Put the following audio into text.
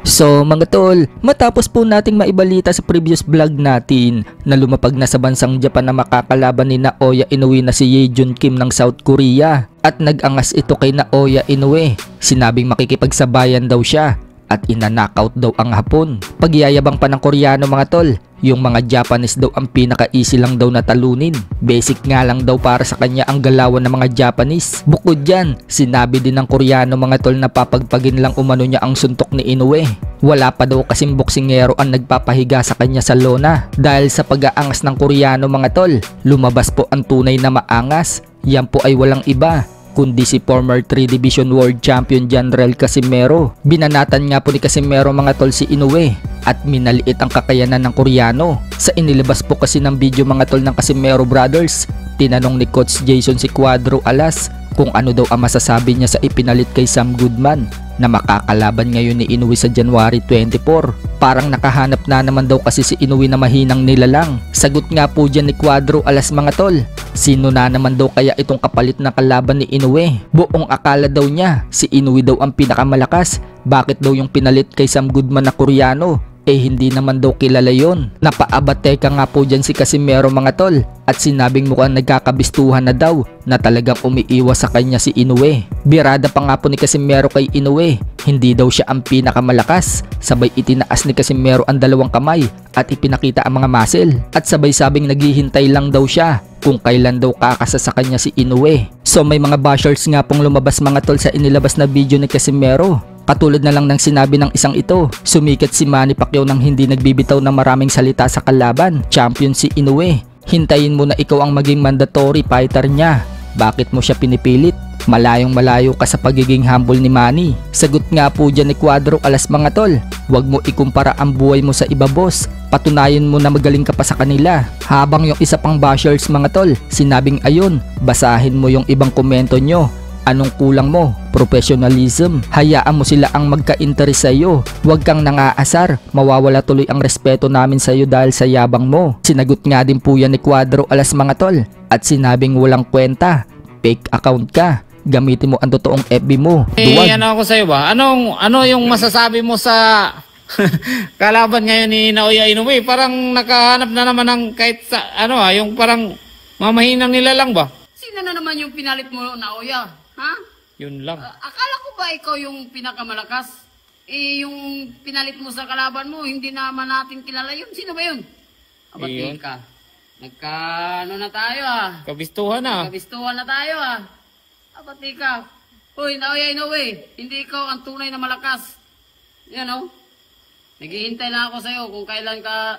So mga tol, matapos po nating maibalita sa previous vlog natin na lumapag na sa bansang Japan na makakalaban ni Naoya Inoue na si Yejun Kim ng South Korea at nag-angas ito kay Naoya Inoue. Sinabing makikipagsabayan daw siya at ina-knockout daw ang Hapon. Pagyayabang pa ng Koreano mga tol, yung mga Japanese daw ang pinaka-easy lang daw na talunin. Basic nga lang daw para sa kanya ang galawan ng mga Japanese. Bukod dyan, sinabi din ng Koreano mga tol na papagpagin lang umano niya ang suntok ni Inoue. Wala pa daw kasing boksingero ang nagpapahiga sa kanya sa lona. Dahil sa pag-aangas ng Koreano mga tol, lumabas po ang tunay na maangas. Yan po ay walang iba kundi si former 3 Division World Champion General Casimero. Binanatan nga po ni Casimero mga tol si Inoue at minaliit ang kakayanan ng Koreano. Sa inilabas po kasi ng video mga tol ng Casimero Brothers, tinanong ni Coach Jason si Cuadro Alas kung ano daw ang masasabi niya sa ipinalit kay Sam Goodman na makakalaban ngayon ni Inoue sa January 24. Parang nakahanap na naman daw kasi si Inoue na mahinang nilalang. Sagot nga po dyan ni Cuadro Alas mga tol, sino na naman daw kaya itong kapalit na kalaban ni Inoue? Buong akala daw niya si Inoue daw ang pinakamalakas. Bakit daw yung pinalit kay Sam Goodman na Koreano? Hindi naman daw kilala yon. Napaabate ka nga po dyan si Casimero mga tol at sinabing mukhang nagkakabistuhan na daw na talagang umiiwas sa kanya si Inoue. Birada pa nga po ni Casimero kay Inoue, hindi daw siya ang pinakamalakas. Sabay itinaas ni Casimero ang dalawang kamay at ipinakita ang mga muscle at sabay sabing naghihintay lang daw siya kung kailan daw kakasa sa kanya si Inoue. So may mga bashers nga pong lumabas mga tol sa inilabas na video ni Casimero. Katulad na lang ng sinabi ng isang ito, sumikat si Manny Pacquiao nang hindi nagbibitaw ng maraming salita sa kalaban. Champion si Inoue. Hintayin mo na ikaw ang maging mandatory fighter niya. Bakit mo siya pinipilit? Malayong malayo ka sa pagiging humble ni Manny. Sagot nga po dyan ni Cuadro Alas mga tol, huwag mo ikumpara ang buhay mo sa iba boss. Patunayan mo na magaling ka pa sa kanila. Habang yung isa pang bashers mga tol, sinabing ayun, basahin mo yung ibang komento nyo. Anong kulang mo? Professionalism. Hayaan mo sila ang magka-interes sa iyo. Huwag kang nangaasar. Mawawala tuloy ang respeto namin sa iyo dahil sa yabang mo. Sinagot nga din po yan ni Cuadro Alas mga tol at sinabing walang kwenta. Fake account ka. Gamitin mo ang totoong FB mo. Duwag. Ano ako sa iyo ba? Ano yung masasabi mo sa kalaban ngayon ni Naoya Inoue? Parang nakahanap na naman ng kahit sa yung parang mamahinang nila lang ba? Sino na naman yung pinalit mo, Naoya? Ha? Yun lang. Akala ko ba ikaw yung pinakamalakas? Yung pinalit mo sa kalaban mo, hindi naman natin kilala yun. Sino ba yun? Abati ka. Nagka-ano na tayo Kabistuhan na. Kabistuhan na tayo Abati ka. Uy, Naoya Inoue, hindi ikaw ang tunay na malakas. Yan Naghihintay lang ako sa'yo kung kailan ka